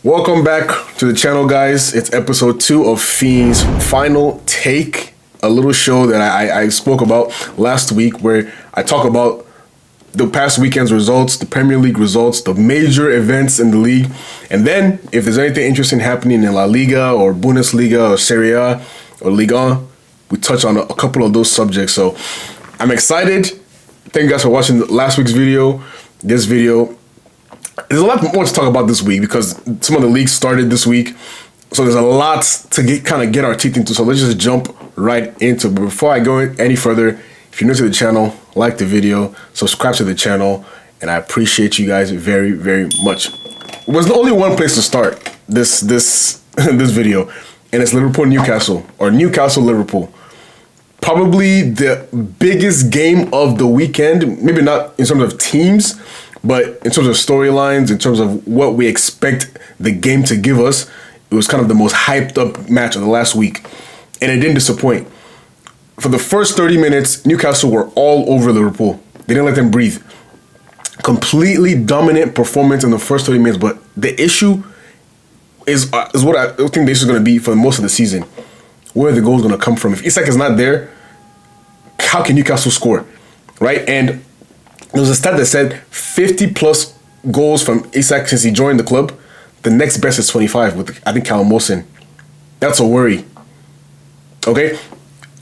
Welcome back to the channel, guys. It's episode 2 of Fiend's Final Take, a little show that I spoke about last week where I talk about the past weekend's results, the Premier League results, the major events in the league, and then if there's anything interesting happening in La Liga or Bundesliga or Serie A or Ligue, we touch on a couple of those subjects. So I'm excited. Thank you guys for watching last week's video, this video. There's a lot more to talk about this week because some of the leagues started this week. So there's a lot to get our teeth into. So let's just jump right into it. But before I go any further, if you're new to the channel, like the video, subscribe to the channel, and I appreciate you guys very, very much. There's only one place to start this video, and it's Liverpool Newcastle, or Newcastle Liverpool. Probably the biggest game of the weekend, maybe not in terms of teams, but in terms of storylines, in terms of what we expect the game to give us. It was kind of the most hyped up match of the last week, and it didn't disappoint. For the first 30 minutes, Newcastle were all over Liverpool. They didn't let them breathe. Completely dominant performance in the first 30 minutes, but the issue is what I think the issue is going to be for most of the season. Where are the goals going to come from? If Isak is not there, how can Newcastle score, right? And there was a stat that said 50 plus goals from Isak since he joined the club. The next best is 25 with, I think, Callum Wilson. That's a worry. Okay?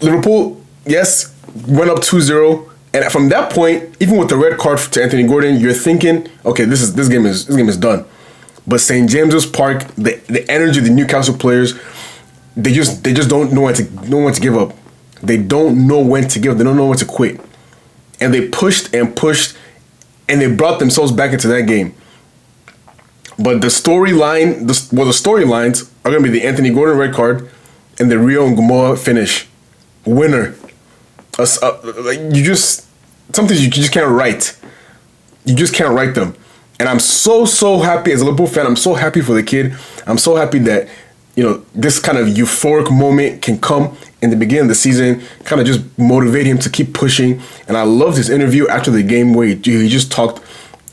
Liverpool, yes, went up 2-0. And from that point, even with the red card to Anthony Gordon, you're thinking, okay, this game is done. But St. James's Park, the energy of the Newcastle players, they just don't know when to give up. They don't know when to give up. They don't know when to quit. And they pushed and pushed, and they brought themselves back into that game. But the storylines are going to be the Anthony Gordon red card and the Rio Ngumoa finish. Winner. Something you just can't write. You just can't write them. And I'm so happy as a Liverpool fan. I'm so happy for the kid. I'm so happy that, this kind of euphoric moment can come in the beginning of the season, kind of just motivate him to keep pushing. And I loved his interview after the game where he just talked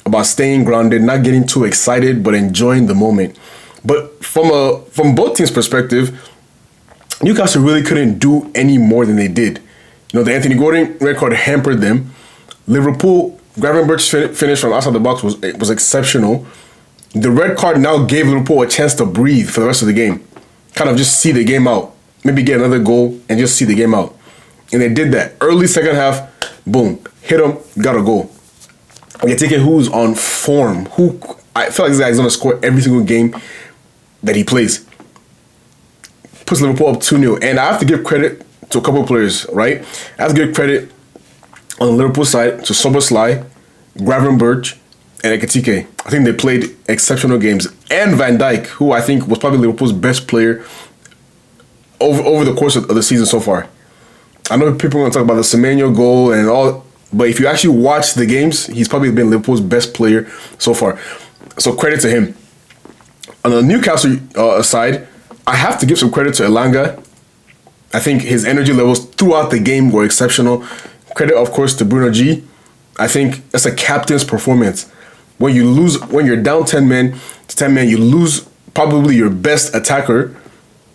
about staying grounded, not getting too excited, but enjoying the moment. But from both teams' perspective, Newcastle really couldn't do any more than they did. The Anthony Gordon red card hampered them. Liverpool, Gravenberch's finish from outside the box was exceptional. The red card now gave Liverpool a chance to breathe for the rest of the game. Kind of just see the game out. Maybe get another goal and just see the game out. And they did that. Early second half, boom, hit him, got a goal. You're taking who's on form. I feel like this guy's going to score every single game that he plays. Puts Liverpool up 2-0. And I have to give credit to a couple of players, right? I have to give credit on the Liverpool side to Szoboszlai, Gravenberch, and Ekitike. I think they played exceptional games. And Van Dijk, who I think was probably Liverpool's best player over the course of the season so far. I know people are going to talk about the Semenyo goal and all, but if you actually watch the games, he's probably been Liverpool's best player so far. So credit to him. On the Newcastle side, I have to give some credit to Elanga. I think his energy levels throughout the game were exceptional. Credit, of course, to Bruno G. I think that's a captain's performance. When you're down 10 men to 10 men, you lose probably your best attacker.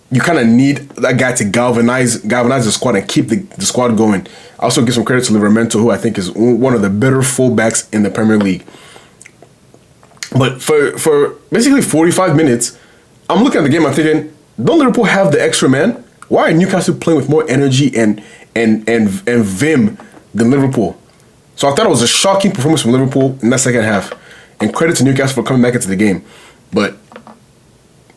You kind of need that guy to galvanize the squad and keep the squad going. I also give some credit to Livramento, who I think is one of the better fullbacks in the Premier League. But for basically 45 minutes, I'm looking at the game, I'm thinking, don't Liverpool have the extra man? Why are Newcastle playing with more energy and vim than Liverpool? So I thought it was a shocking performance from Liverpool in that second half. And credit to Newcastle for coming back into the game. But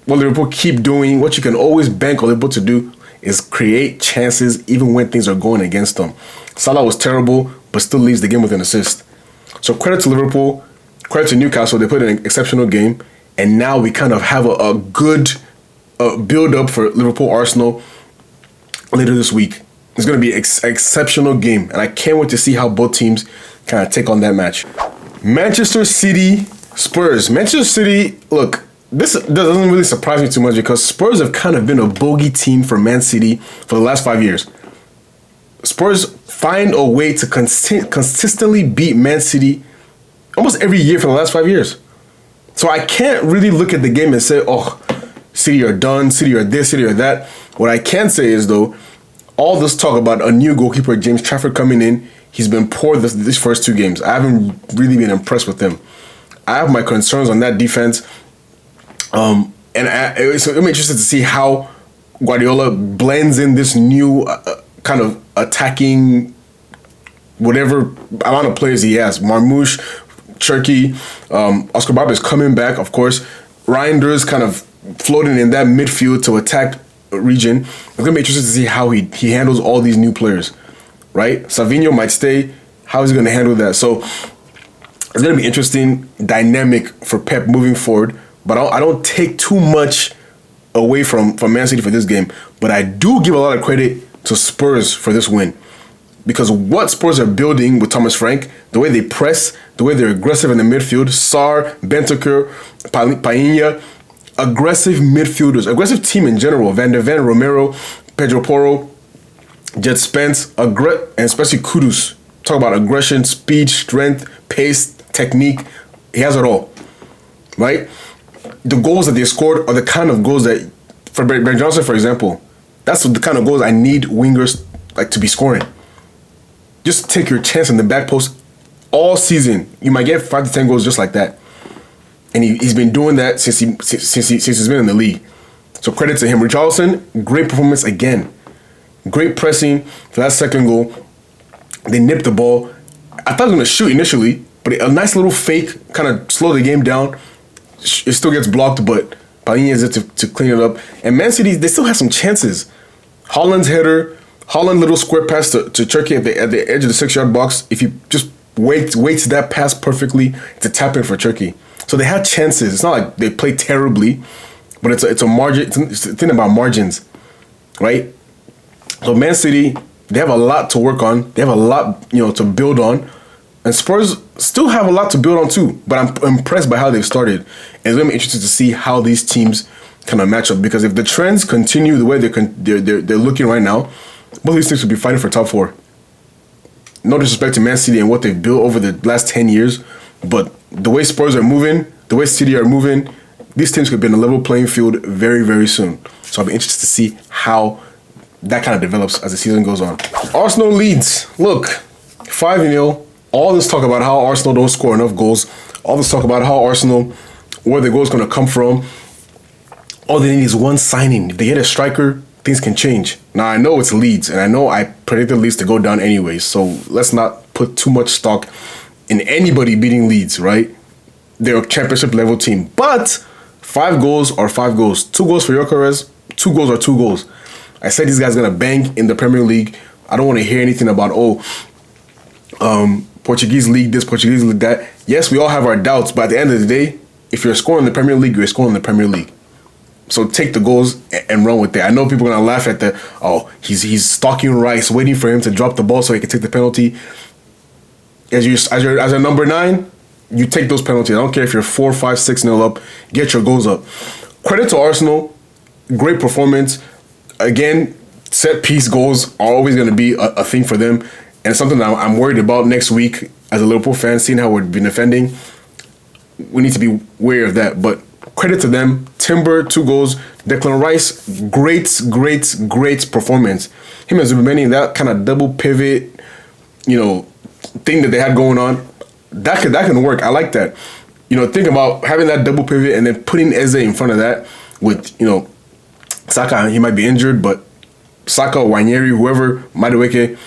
what Liverpool keep doing, what you can always bank on Liverpool to do, is create chances even when things are going against them. Salah was terrible, but still leaves the game with an assist. So credit to Liverpool, credit to Newcastle. They played an exceptional game. And now we kind of have a good build-up for Liverpool-Arsenal later this week. It's going to be an exceptional game. And I can't wait to see how both teams kind of take on that match. Manchester City, Spurs. Manchester City, look, this doesn't really surprise me too much because Spurs have kind of been a bogey team for Man City for the last 5 years. Spurs find a way to consistently beat Man City almost every year for the last 5 years. So I can't really look at the game and say, oh, City are done, City are this, City are that. What I can say is, though, all this talk about a new goalkeeper, James Trafford, coming in, he's been poor these first 2 games. I haven't really been impressed with him. I have my concerns on that defense. So I'm interested to see how Guardiola blends in this new kind of attacking whatever amount of players he has. Marmoush, Cherki, Oscar Barba is coming back, of course. Reinders kind of floating in that midfield to attack region. It's going to be interesting to see how he handles all these new players, right? Savinho might stay. How is he going to handle that? So it's going to be interesting dynamic for Pep moving forward. But I don't take too much away from Man City for this game. But I do give a lot of credit to Spurs for this win. Because what Spurs are building with Thomas Frank, the way they press, the way they're aggressive in the midfield, Sarr, Bentancur, Painha, aggressive midfielders, aggressive team in general, Van de Ven, Romero, Pedro Porro, Jet Spence, and especially Kudus. Talk about aggression, speed, strength, pace, technique. He has it all, right? The goals that they scored are the kind of goals that, for Ben Johnson, for example, that's the kind of goals I need wingers like to be scoring. Just take your chance in the back post all season. You might get 5 to 10 goals just like that. And he's been doing that since he's been in the league. So credit to him. Richarlison, great performance again. Great pressing for that second goal. They nipped the ball. I thought he was going to shoot initially, but a nice little fake kind of slowed the game down. It still gets blocked, but Palinha is there to clean it up. And Man City, they still have some chances. Haaland's header, Haaland little square pass to Cherki at the edge of the 6-yard box. If you just waits that pass perfectly, it's a tap in for Cherki. So they had chances. It's not like they play terribly, but it's a margin. It's a thing about margins, right? So Man City, they have a lot to work on. They have a lot, to build on, and Spurs still have a lot to build on too. But I'm impressed by how they've started, and it's gonna be interesting to see how these teams kind of match up. Because if the trends continue the way they're looking right now, both these teams will be fighting for top 4. No disrespect to Man City and what they've built over the last 10 years, but the way Spurs are moving, the way City are moving, these teams could be in a level playing field very, very soon. So I'll be interested to see how that kind of develops as the season goes on. Arsenal Leeds. Look, 5-0. All this talk about how Arsenal don't score enough goals. All this talk about how Arsenal, where the goal is going to come from. All they need is one signing. If they get a striker, things can change. Now, I know it's Leeds, and I know I predicted Leeds to go down anyway, so let's not put too much stock in anybody beating Leeds, right? They're a championship level team. But 5 goals are 5 goals. 2 goals for Gyökeres, 2 goals are 2 goals. I said these guys are going to bang in the Premier League. I don't want to hear anything about, Portuguese league this, Portuguese league that. Yes, we all have our doubts, but at the end of the day, if you're scoring in the Premier League, you're scoring in the Premier League. So take the goals and run with it. I know people are going to laugh at he's stalking Rice, waiting for him to drop the ball so he can take the penalty. As a number 9, you take those penalties. I don't care if you're 4, 5, 6-0 up. Get your goals up. Credit to Arsenal. Great performance. Again, set piece goals are always going to be a thing for them. And it's something that I'm worried about next week as a Liverpool fan, seeing how we've been defending. We need to be wary of that. But credit to them. Timber, 2 goals. Declan Rice, great performance. Him and Zubimeni, that kind of double pivot, thing that they had going on, that can work. I like that. Think about having that double pivot and then putting Eze in front of that with, Saka. He might be injured, but Saka, Wanyeri, whoever, Madueke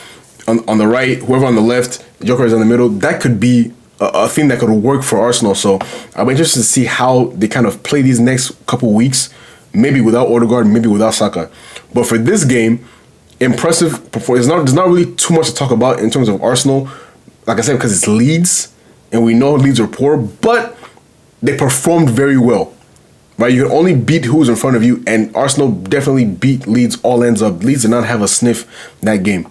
on the right, whoever on the left, Gyökeres in the middle, that could be a thing that could work for Arsenal. So I'll be interested to see how they kind of play these next couple weeks, maybe without Odegaard, maybe without Saka. But for this game, impressive performance. There's not really too much to talk about in terms of Arsenal. Like I said, because it's Leeds, and we know Leeds are poor, but they performed very well. Right? You can only beat who's in front of you, and Arsenal definitely beat Leeds all ends up. Leeds did not have a sniff that game.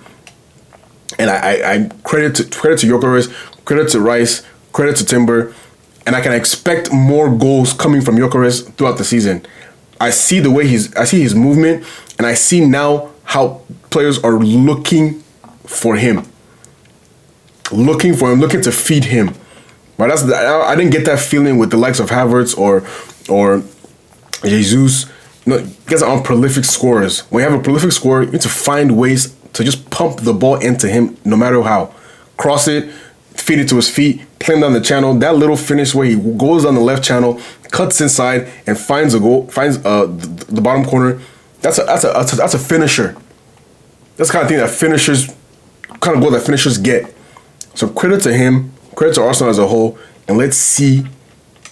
And I credit to Gyökeres, credit to Rice, credit to Timber, and I can expect more goals coming from Gyökeres throughout the season. I see the way I see his movement, and I see now how players are looking for him. Looking to feed him. Right? I didn't get that feeling with the likes of Havertz or Jesus. No, you guys are prolific scorers. When you have a prolific scorer, you need to find ways to just pump the ball into him no matter how. Cross it, feed it to his feet, play him down the channel. That little finish where he goes down the left channel, cuts inside, and finds a goal, finds the bottom corner. That's a finisher. That's the kind of thing that finishers, kind of goal that finishers get. So credit to him, credit to Arsenal as a whole, and let's see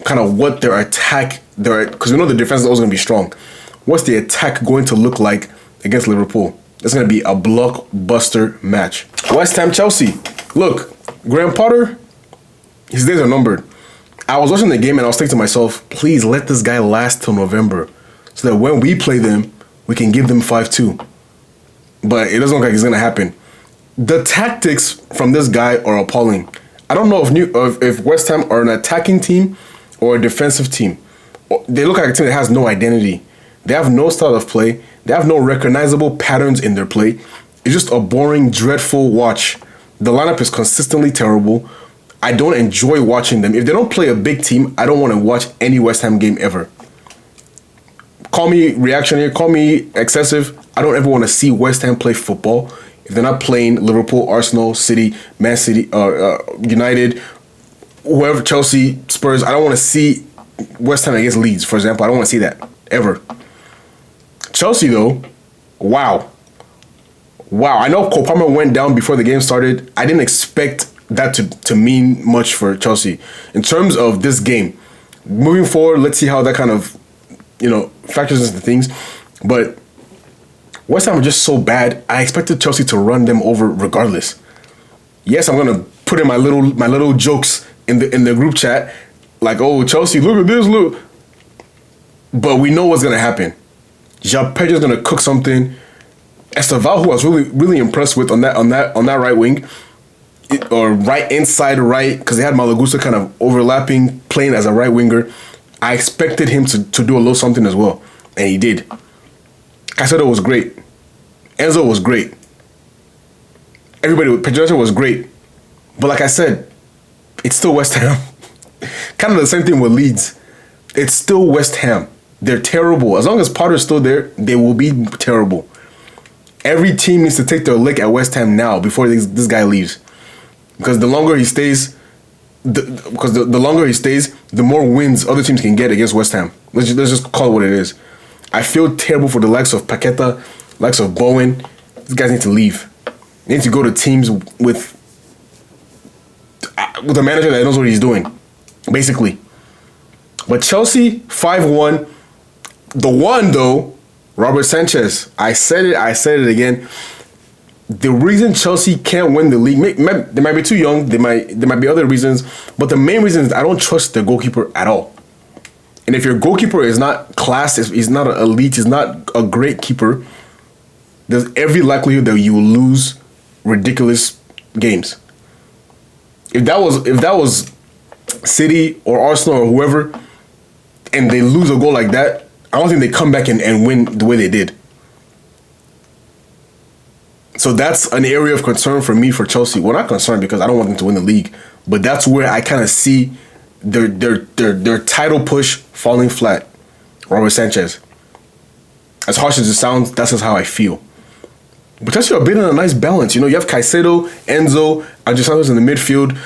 kind of what their attack, because we know the defense is always going to be strong. What's the attack going to look like against Liverpool? It's going to be a blockbuster match. West Ham, Chelsea. Look, Graham Potter, his days are numbered. I was watching the game and I was thinking to myself, please let this guy last till November so that when we play them, we can give them 5-2. But it doesn't look like it's going to happen. The tactics from this guy are appalling. I don't know if West Ham are an attacking team or a defensive team. They look like a team that has no identity. They have no style of play. They have no recognizable patterns in their play. It's just a boring, dreadful watch. The lineup is consistently terrible. I don't enjoy watching them. If they don't play a big team, I don't want to watch any West Ham game ever. Call me reactionary, call me excessive. I don't ever want to see West Ham play football if they're not playing Liverpool, Arsenal, City, Man City, United, whoever, Chelsea, Spurs. I don't want to see West Ham against Leeds, for example. I don't want to see that ever. Chelsea, though, wow. I know Cole Palmer went down before the game started. I didn't expect that to mean much for Chelsea. In terms of this game, moving forward, let's see how that kind of, factors into things. But West Ham are just so bad. I expected Chelsea to run them over regardless. Yes, I'm gonna put in my little jokes in the group chat, like, oh, Chelsea, look at this, look. But we know what's gonna happen. João Pedro's gonna cook something. Esteval, who I was really impressed with on that right wing, or right inside right, because they had Malagusa kind of overlapping, playing as a right winger. I expected him to do a little something as well, and he did. Caicedo was great. Enzo was great. Pedro was great. But like I said, it's still West Ham. Kind of the same thing with Leeds. It's still West Ham. They're terrible. As long as Potter's still there, they will be terrible. Every team needs to take their lick at West Ham now before this guy leaves. Because the longer he stays, the more wins other teams can get against West Ham. Let's just call it what it is. I feel terrible for the likes of Paqueta, likes of Bowen. These guys need to leave. They need to go to teams with a manager that knows what he's doing, basically. But Chelsea, 5-1. The one, though, Robert Sanchez. I said it again. The reason Chelsea can't win the league, they might be too young. There might be other reasons. But the main reason is I don't trust their goalkeeper at all. And if your goalkeeper is not class, he's not an elite, he's not a great keeper, there's every likelihood that you will lose ridiculous games. If that was City or Arsenal or whoever, and they lose a goal like that, I don't think they come back and win the way they did. So that's an area of concern for me for Chelsea. Well, not concerned because I don't want them to win the league, but that's where I kind of see their title push falling flat. Robert Sanchez. As harsh as it sounds, that's just how I feel. But Chelsea are building a nice balance. You have Caicedo, Enzo, Andres Santos in the midfield.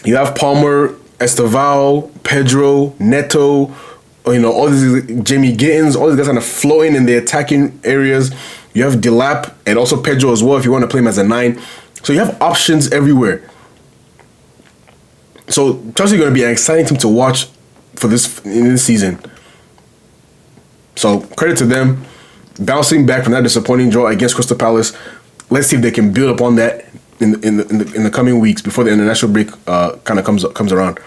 You have Palmer, Esteval, Pedro, Neto, all these Jamie Gittins, all these guys kind of flowing in the attacking areas. You have Delap and also Pedro as well if you want to play him as a 9. So you have options everywhere. So Chelsea are going to be an exciting team to watch in this season. So credit to them, bouncing back from that disappointing draw against Crystal Palace. Let's see if they can build upon that in the coming weeks before the international break kind of comes around.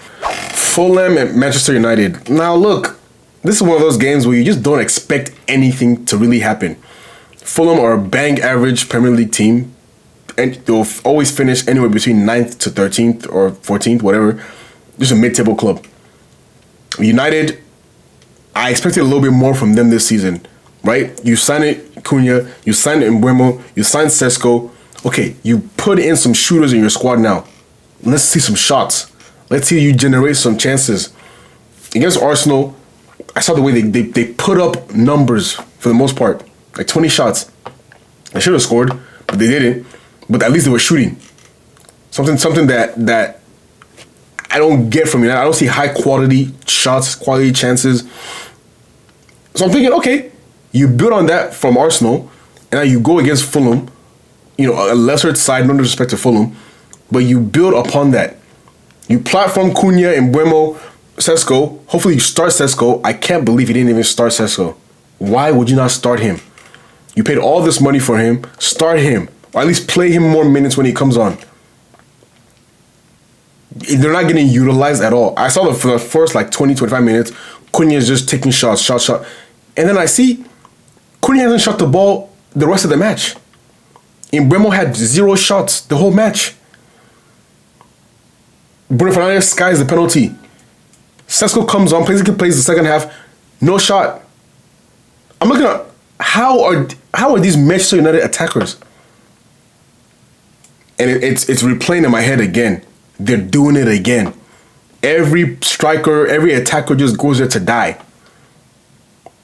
Fulham and Manchester United. Now look, this is one of those games where you just don't expect anything to really happen. Fulham are a bang average Premier League team, and they'll always finish anywhere between 9th to 13th or 14th, whatever. Just a mid-table club. United, I expected a little bit more from them this season, right? You signed Cunha, you signed Mbeumo, you signed Sesko. Okay, you put in some shooters in your squad now. Let's see some shots. Let's see you generate some chances. Against Arsenal, I saw the way they put up numbers for the most part. Like 20 shots. They should have scored, but they didn't. But at least they were shooting. Something that I don't get from United. I don't see high quality shots, quality chances. So I'm thinking, okay, you build on that from Arsenal, and now you go against Fulham, a lesser side, no disrespect to Fulham, but you build upon that. You platform Cunha and Buemo, Sesko. Hopefully you start Sesko. I can't believe you didn't even start Sesko. Why would you not start him? You paid all this money for him. Start him. Or at least play him more minutes when he comes on. They're not getting utilized at all. I saw for the first 20, 25 minutes, Cunha is just taking shots. And then I see Cunha hasn't shot the ball the rest of the match. And Buemo had 0 shots the whole match. Bruno Fernandes skies the penalty. Sesko comes on, plays the second half, no shot. I'm looking at how are these Manchester United attackers? And it's replaying in my head again. They're doing it again. Every striker, every attacker just goes there to die.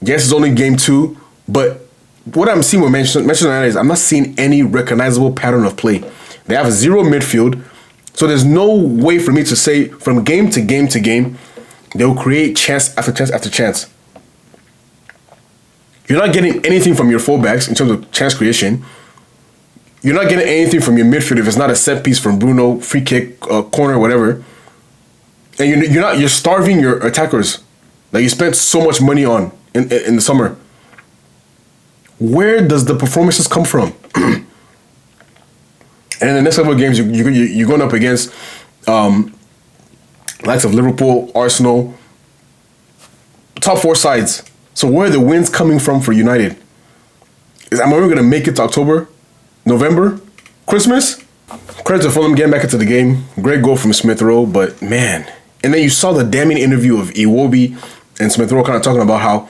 Yes, it's only game 2, but what I'm seeing with Manchester United is I'm not seeing any recognizable pattern of play. They have 0 midfield, so there's no way for me to say from game to game to game, they'll create chance after chance after chance. You're not getting anything from your fullbacks in terms of chance creation. You're not getting anything from your midfield if it's not a set piece from Bruno, free kick, corner, whatever. And you're starving your attackers that you spent so much money on in the summer. Where does the performances come from? And in the next couple of games, you're going up against likes of Liverpool, Arsenal, top 4 sides. So where are the wins coming from for United? Am I going to make it to October, November, Christmas? Credit to Fulham getting back into the game. Great goal from Smith Rowe, but man. And then you saw the damning interview of Iwobi and Smith Rowe kind of talking about how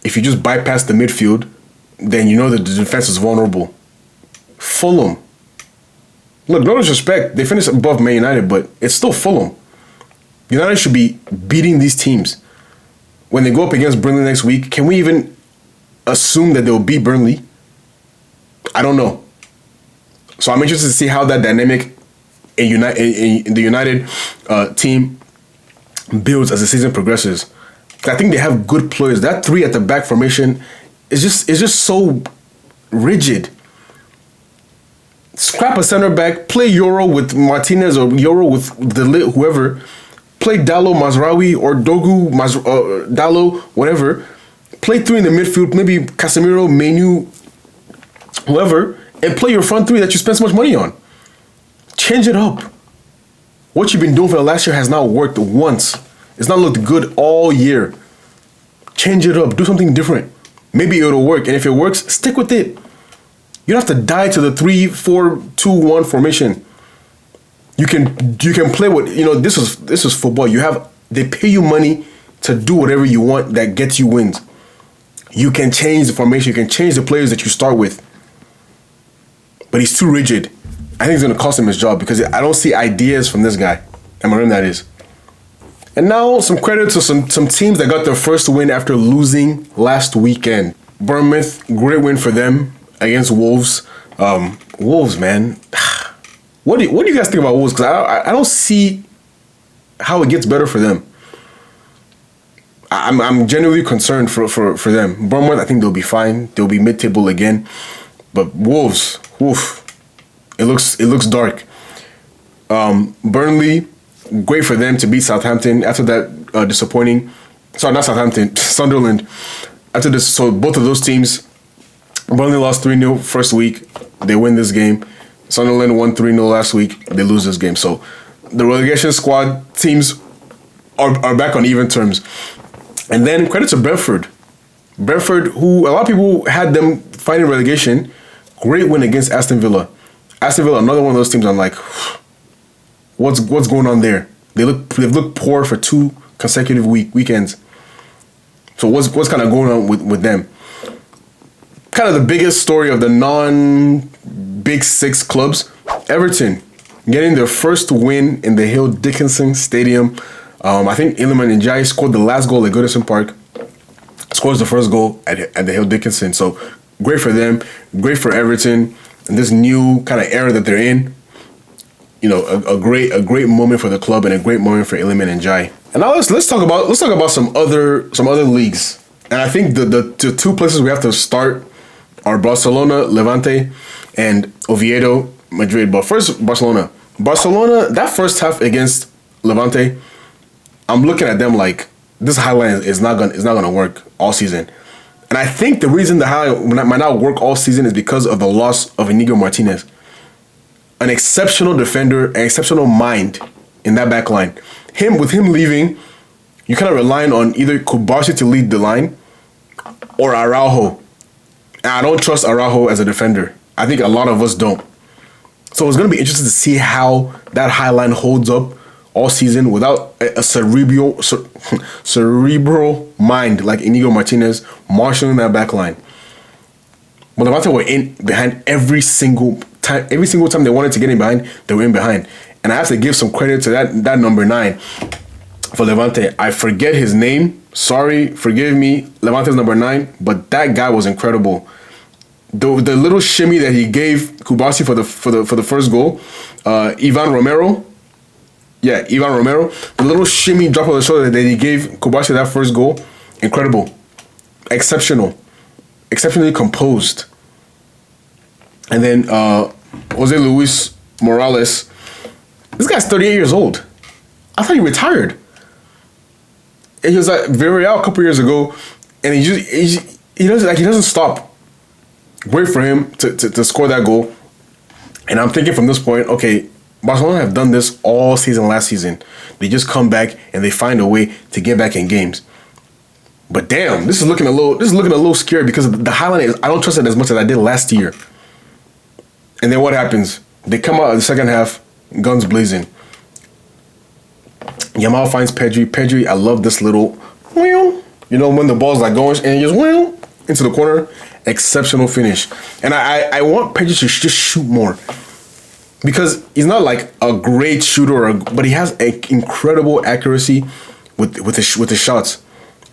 if you just bypass the midfield, then you know that the defense is vulnerable. Fulham. Look, no disrespect. They finished above Man United, but it's still Fulham. United should be beating these teams. When they go up against Burnley next week, can we even assume that they'll beat Burnley? I don't know. So I'm interested to see how that dynamic in the United team builds as the season progresses. I think they have good players. That 3 at the back formation is just so rigid. Scrap a center back, play Euro with Martinez or Euro with whoever. Play Dallo, Mazraoui, or Dogu, Dallo, whatever. Play 3 in the midfield, maybe Casemiro, Menu, whoever, and play your front 3 that you spent so much money on. Change it up. What you've been doing for the last year has not worked once. It's not looked good all year. Change it up. Do something different. Maybe it'll work, and if it works, stick with it. You don't have to die to the 3-4-2-1 formation. You can play what this is football. They pay you money to do whatever you want that gets you wins. You can change the formation, you can change the players that you start with. But he's too rigid. I think it's gonna cost him his job because I don't see ideas from this guy. Amarim, that is. And now some credit to some teams that got their first win after losing last weekend. Bournemouth, great win for them against Wolves. Wolves, man. What do you guys think about Wolves? Because I don't see how it gets better for them. I'm genuinely concerned for them. Bournemouth, I think they'll be fine. They'll be mid-table again. But Wolves, oof, it looks dark. Burnley, great for them to beat Southampton after that disappointing. Sorry, not Southampton, Sunderland. After this, so both of those teams, Burnley lost 3-0 first week. They win this game. Sunderland won 3-0 last week. They lose this game. So the relegation squad teams are back on even terms. And then credit to Brentford. Brentford, who a lot of people had them fighting relegation, great win against Aston Villa. Aston Villa, another one of those teams I'm like, what's going on there? They've looked poor for 2 consecutive weekends. So what's kind of going on with them? Kind of the biggest story of the non-Big 6 clubs, Everton. getting their first win in the Hill Dickinson Stadium. I think Iliman Ndiaye scored the last goal at Goodison Park. Scores the first goal at the Hill Dickinson. So great for them, great for Everton, and this new kind of era that they're in. You know, a great moment for the club and a great moment for Iliman Ndiaye. And now let's talk about some other leagues. And I think the two places we have to start are Barcelona, Levante, and Oviedo, Madrid. But first, Barcelona. Barcelona, that first half against Levante, I'm looking at them like this highlight is not gonna work all season. And I think the reason the highlight might not work all season is because of the loss of Inigo Martinez. An exceptional defender, an exceptional mind in that back line. With him leaving, you kind of relying on either Kubarsi to lead the line or Araujo. And I don't trust Araujo as a defender. I think a lot of us don't. So it's going to be interesting to see how that high line holds up all season without a cerebral mind like Inigo Martinez marshalling that back line. But Levante were in behind every single time they wanted to get in behind, they were in behind. And I have to give some credit to that number 9 for Levante. I forget his name. Sorry, forgive me. Levante's number 9, but that guy was incredible. The little shimmy that he gave Kubarsi for the first goal, Ivan Romero. Yeah, Ivan Romero. The little shimmy drop of the shoulder that he gave Kubarsi that first goal, incredible, exceptional, exceptionally composed. And then Jose Luis Morales. This guy's 38 years old. I thought he retired. And he was at Villarreal a couple years ago, and he doesn't stop. Wait for him to score that goal. And I'm thinking from this point, okay, Barcelona have done this all season last season. They just come back and they find a way to get back in games. But damn, this is looking a little scary because the highlight is I don't trust it as much as I did last year. And then what happens? They come out in the second half, guns blazing. Yamal finds Pedri. Pedri, I love this little, you know, when the ball's like going and you just into the corner. Exceptional finish. And I want Pedri to just shoot more. Because he's not like a great shooter, but he has an incredible accuracy with the shots.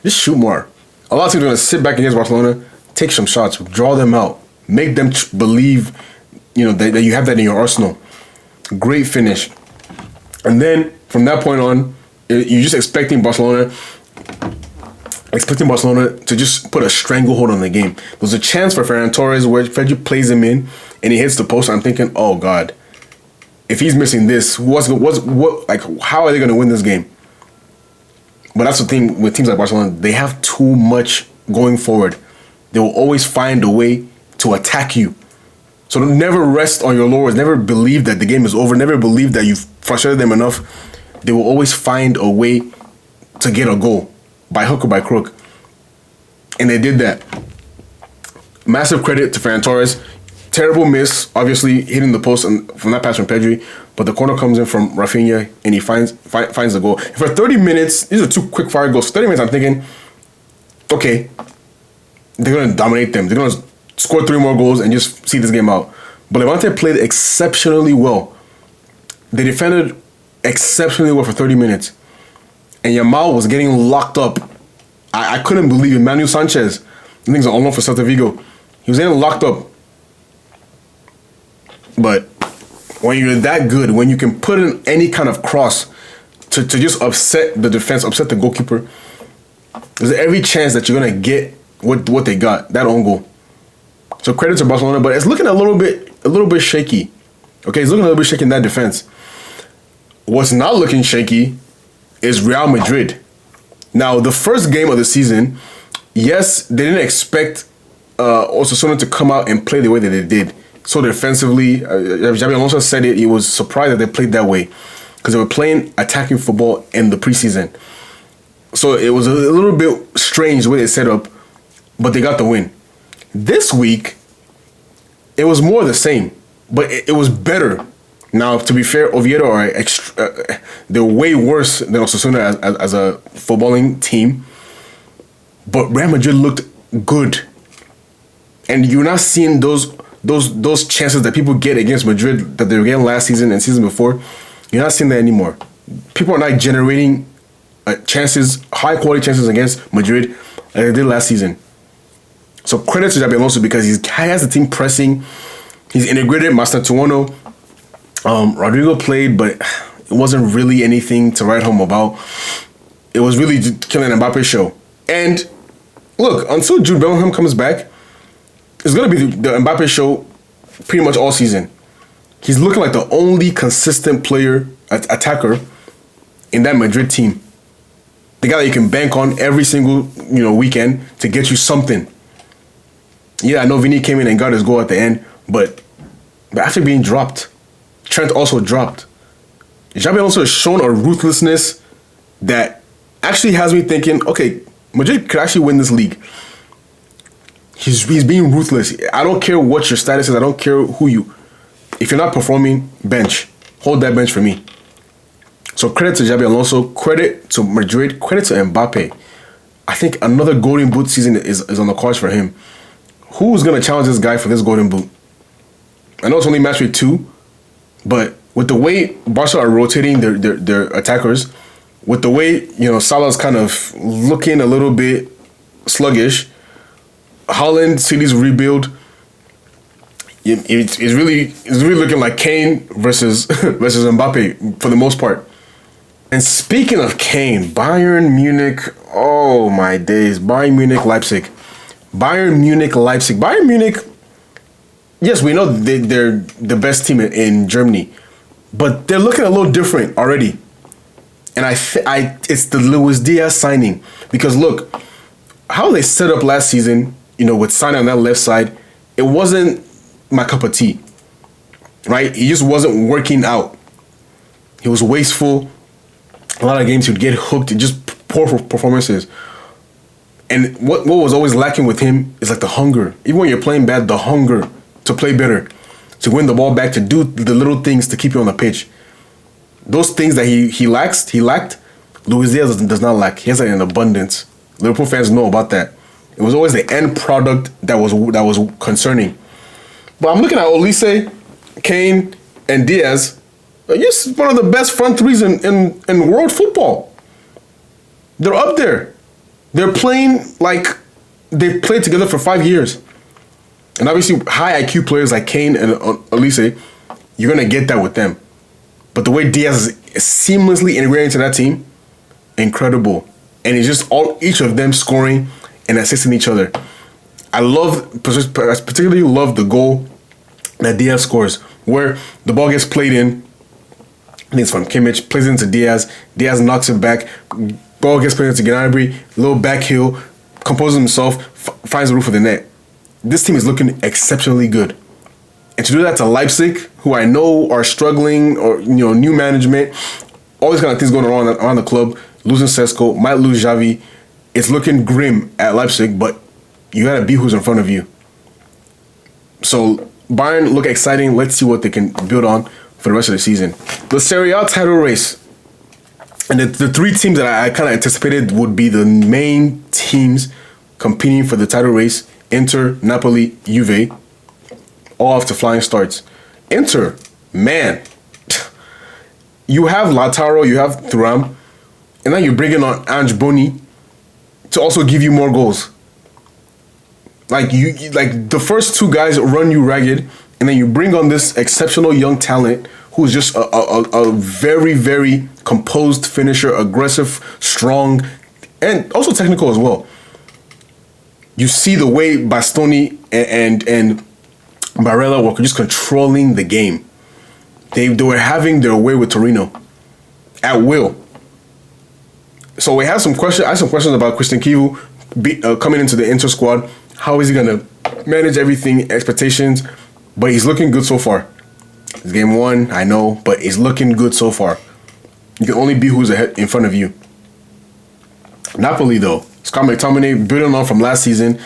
Just shoot more. A lot of teams are going to sit back against Barcelona, take some shots, draw them out, make them believe, you know, that you have that in your arsenal. Great finish. And then from that point on, you're just expecting Barcelona to just put a stranglehold on the game. There's a chance for Ferran Torres where Freddy plays him in and he hits the post. I'm thinking, oh God, if he's missing this, how are they going to win this game? But that's the thing with teams like Barcelona. They have too much going forward. They will always find a way to attack you. So never rest on your laurels. Never believe that the game is over. Never believe that you've frustrated them enough. They will always find a way to get a goal by hook or by crook. And they did that. Massive credit to Ferran Torres. Terrible miss, obviously hitting the post from that pass from Pedri, but the corner comes in from Rafinha and he finds the goal. For 30 minutes, these are 2 quick fire goals. 30 minutes, I'm thinking, okay, they're going to dominate them. They're going to score 3 more goals and just see this game out. But Levante played exceptionally well. They defended exceptionally well for 30 minutes. And Yamal was getting locked up. I couldn't believe it. Manu Sanchez, I think he's on loan for Celta Vigo. He was getting locked up. But when you're that good, when you can put in any kind of cross to just upset the defense, upset the goalkeeper, there's every chance that you're going to get what they got, that own goal. So credit to Barcelona, but it's looking a little bit shaky. Okay, it's looking a little bit shaky in that defense. What's not looking shaky is Real Madrid. Now, the first game of the season, yes, they didn't expect Osasuna to come out and play the way that they did. So defensively, Xabi Alonso said it. He was surprised that they played that way because they were playing attacking football in the preseason. So it was a little bit strange the way they set up, but they got the win. This week, it was more the same, but it was better. Now, to be fair, Oviedo are they're way worse than Osasuna as a footballing team, but Real Madrid looked good. And you're not seeing those those chances that people get against Madrid that they were getting last season and season before, you're not seeing that anymore. People are not generating chances, high quality chances against Madrid like they did last season. So credit to Xabi Alonso because he has the team pressing. He's integrated Mastantuono. Rodrigo played, but it wasn't really anything to write home about. It was really just killing Mbappe's show. And look, until Jude Bellingham comes back, it's going to be the Mbappe show pretty much all season. He's looking like the only consistent player, attacker, in that Madrid team. The guy that you can bank on every single weekend to get you something. Yeah, I know Vini came in and got his goal at the end, but after being dropped, Trent also dropped. Xabi Alonso has shown a ruthlessness that actually has me thinking, okay, Madrid could actually win this league. He's being ruthless. I don't care what your status is. I don't care who you. If you're not performing, bench. Hold that bench for me. So credit to Xabi Alonso. Credit to Madrid. Credit to Mbappe. I think another Golden Boot season is on the cards for him. Who's going to challenge this guy for this Golden Boot? I know it's only match week 2, but with the way Barca are rotating their attackers, with the way Salah's kind of looking a little bit sluggish, Haaland, City's rebuild, it's really looking like Kane versus Mbappe for the most part. And speaking of Kane, Bayern Munich, oh my days, Bayern Munich, Leipzig. Bayern Munich, yes, we know they're the best team in Germany, but they're looking a little different already. And it's the Luis Diaz signing. Because look, how they set up last season, with signing on that left side, it wasn't my cup of tea, right? He just wasn't working out. He was wasteful. A lot of games he would get hooked, just poor performances. And what was always lacking with him is like the hunger. Even when you're playing bad, the hunger to play better, to win the ball back, to do the little things to keep you on the pitch. Those things that he lacked, Luis Diaz does not lack. He has that in abundance. Liverpool fans know about that. It was always the end product that was concerning. But I'm looking at Olise, Kane, and Diaz. Just one of the best front threes in world football. They're up there. They're playing like they've played together for 5 years. And obviously, high IQ players like Kane and Olise, you're going to get that with them. But the way Diaz is seamlessly integrated into that team, incredible. And it's just each of them scoring and assisting each other. I particularly love the goal that Diaz scores, where the ball gets played in. I think it's from Kimmich, plays it into Diaz. Diaz knocks it back. Ball gets played into Gnabry, little back heel, composes himself, finds the roof of the net. This team is looking exceptionally good. And to do that to Leipzig, who I know are struggling, or new management, all these kind of things going on around the club, losing Sesko, might lose Xavi, it's looking grim at Leipzig, but you gotta be who's in front of you. So Bayern look exciting. Let's see what they can build on for the rest of the season. The Serie A title race. And the 3 teams that I kind of anticipated would be the main teams competing for the title race: Inter, Napoli, Juve, all off to flying starts. Inter, man, you have Lautaro, you have Thuram, and then you're bringing on Ange Boni to also give you more goals. Like the first 2 guys run you ragged, and then you bring on this exceptional young talent who's just a very, very composed finisher, aggressive, strong, and also technical as well. You see the way Bastoni and Barella were just controlling the game. They were having their way with Torino at will. So we have some questions. I have some questions about Christian Kivu coming into the Inter squad. How is he going to manage everything, expectations? But he's looking good so far. It's game 1, I know, but he's looking good so far. You can only be who's ahead in front of you. Napoli, though, Scott McTominay building on from last season.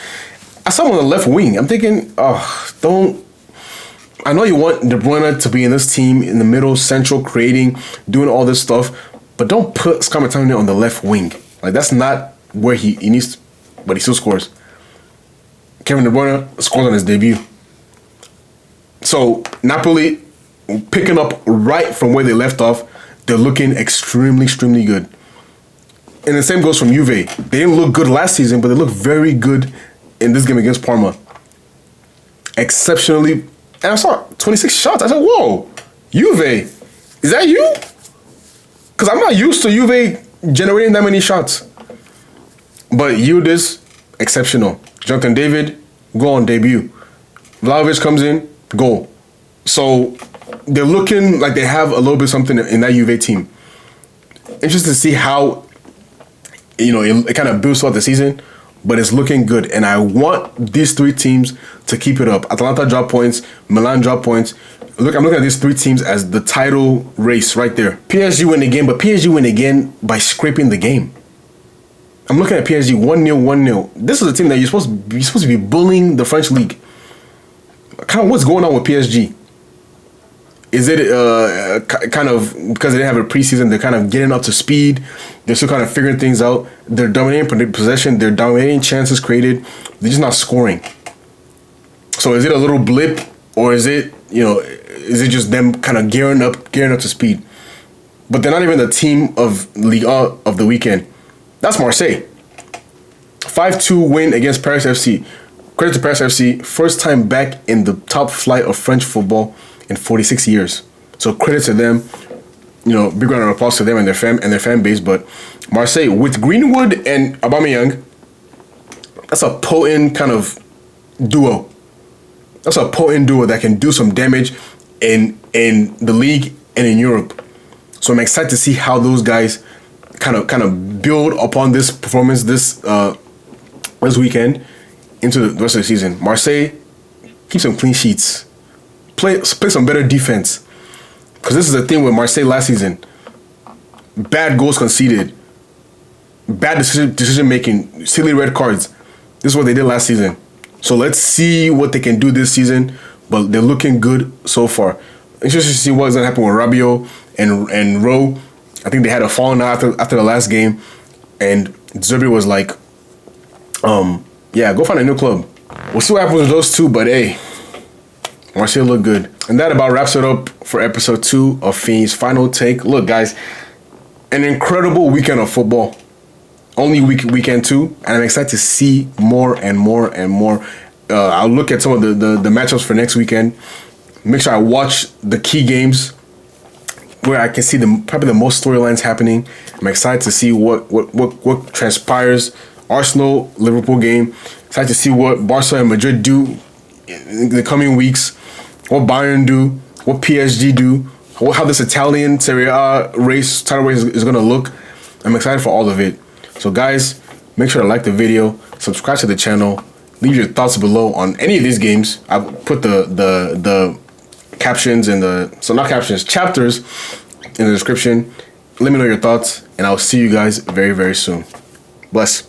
I saw him on the left wing. I'm thinking, I know you want De Bruyne to be in this team in the middle, central, creating, doing all this stuff, but don't put Scott McTominay on the left wing. Like, that's not where he needs to, but he still scores. Kevin De Bruyne scores on his debut. So Napoli picking up right from where they left off. They're looking extremely, extremely good. And the same goes from Juve. They didn't look good last season, but they look very good in this game against Parma. Exceptionally. And I saw 26 shots. I said, whoa, Juve, is that you? Because I'm not used to Juve generating that many shots. But Yildiz, exceptional. Jonathan David, goal on debut. Vlahovic comes in, goal. So they're looking like they have a little bit something in that Juve team. Interesting to see how, it kind of builds throughout the season, but it's looking good. And I want these three teams to keep it up. Atalanta drop points, Milan drop points. Look, I'm looking at these three teams as the title race right there. PSG win the game, but PSG win again by scraping the game. I'm looking at PSG 1-0, 1-0. This is a team that you're supposed to be bullying the French league. Kind of what's going on with PSG? Is it kind of because they didn't have a preseason, they're kind of getting up to speed, they're still kind of figuring things out, they're dominating possession, they're dominating chances created, they're just not scoring. So is it a little blip, or is it just them kind of gearing up to speed? But they're not even the team of Ligue of the weekend. That's Marseille. 5-2 win against Paris FC. Credit to Paris FC, first time back in the top flight of French football in 46 years. So credit to them. Big round of applause to them and their fan base. But Marseille with Greenwood and Aubameyang, that's a potent kind of duo. That's a potent duo that can do some damage in the league and in Europe. So I'm excited to see how those guys kind of build upon this performance this weekend into the rest of the season. Marseille, keep some clean sheets. Play some better defense. Because this is the thing with Marseille last season. Bad goals conceded. Bad decision making. Silly red cards. This is what they did last season. So let's see what they can do this season. But they're looking good so far. Interesting to see what's going to happen with Rabiot and Rowe. I think they had a falling out after the last game. And Zerbi was like, go find a new club. We'll see what happens with those two. But hey, Marseille look good. And that about wraps it up for episode 2 of Fiend's Final Take. Look, guys, an incredible weekend of football. Only weekend 2. And I'm excited to see more and more and more. I'll look at some of the matchups for next weekend. Make sure I watch the key games where I can see probably the most storylines happening. I'm excited to see what transpires. Arsenal, Liverpool game. Excited to see what Barca and Madrid do in the coming weeks. What Bayern do. What PSG do. How this Italian Serie A title race is going to look. I'm excited for all of it. So guys, make sure to like the video. Subscribe to the channel. Leave your thoughts below on any of these games. I put the captions and chapters in the description. Let me know your thoughts, and I'll see you guys very, very soon. Bless.